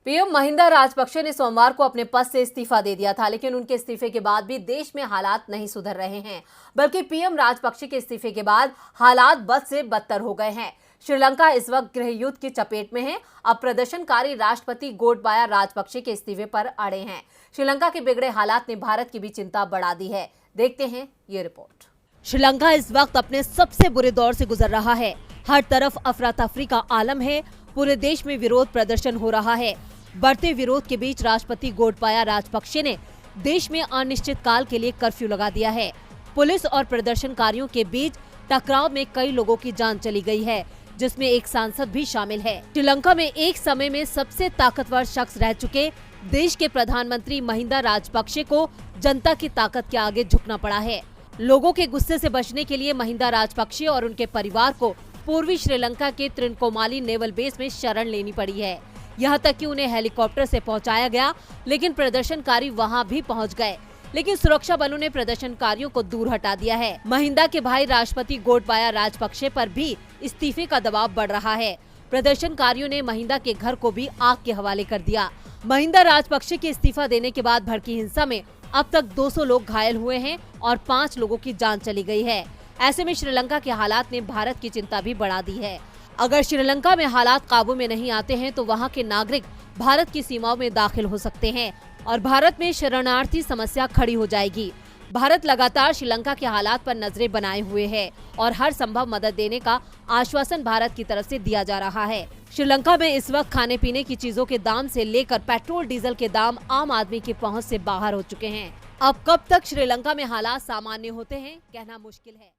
PM Mahinda Rajapaksa ने सोमवार को अपने पद से इस्तीफा दे दिया था, लेकिन उनके इस्तीफे के बाद भी देश में हालात नहीं सुधर रहे हैं, बल्कि पीएम राजपक्षे के इस्तीफे के बाद हालात बद से बदतर हो गए हैं। श्रीलंका इस वक्त गृह युद्ध की चपेट में है। अब प्रदर्शनकारी राष्ट्रपति गोटबाया राजपक्षे के इस्तीफे पर अड़े हैं। श्रीलंका के बिगड़े हालात ने भारत की भी चिंता बढ़ा दी है। देखते हैं ये रिपोर्ट। श्रीलंका इस वक्त अपने सबसे बुरे दौर से गुजर रहा है। हर तरफ अफरा तफरी का आलम है। पूरे देश में विरोध प्रदर्शन हो रहा है। बढ़ते विरोध के बीच राष्ट्रपति गोटबाया राजपक्षे ने देश में अनिश्चित काल के लिए कर्फ्यू लगा दिया है। पुलिस और प्रदर्शनकारियों के बीच टकराव में कई लोगों की जान चली गई है, जिसमें एक सांसद भी शामिल है। श्रीलंका में एक समय में सबसे ताकतवर शख्स रह चुके देश के प्रधानमंत्री महिंदा राजपक्षे को जनता की ताकत के आगे झुकना पड़ा है। लोगों के गुस्से से बचने के लिए महिंदा राजपक्षे और उनके परिवार को पूर्वी श्रीलंका के त्रिनकोमाली नेवल बेस में शरण लेनी पड़ी है। यहाँ तक कि उन्हें हेलीकॉप्टर से पहुंचाया गया, लेकिन प्रदर्शनकारी वहां भी पहुंच गए, लेकिन सुरक्षा बलों ने प्रदर्शनकारियों को दूर हटा दिया है। महिंदा के भाई राष्ट्रपति गोटबाया राजपक्षे पर भी इस्तीफे का दबाव बढ़ रहा है। प्रदर्शनकारियों ने महिंदा के घर को भी आग के हवाले कर दिया। महिंदा राजपक्षे के इस्तीफा देने के बाद भड़की हिंसा में अब तक 200 लोग घायल हुए हैं और 5 लोगों की जान चली गई है। ऐसे में श्रीलंका के हालात ने भारत की चिंता भी बढ़ा दी है। अगर श्रीलंका में हालात काबू में नहीं आते हैं तो वहां के नागरिक भारत की सीमाओं में दाखिल हो सकते हैं और भारत में शरणार्थी समस्या खड़ी हो जाएगी। भारत लगातार श्रीलंका के हालात पर नजरें बनाए हुए है और हर संभव मदद देने का आश्वासन भारत की तरफ से दिया जा रहा है। श्रीलंका में इस वक्त खाने पीने की चीजों के दाम से लेकर पेट्रोल डीजल के दाम आम आदमी की पहुंच से बाहर हो चुके हैं। अब कब तक श्रीलंका में हालात सामान्य होते हैं, कहना मुश्किल है।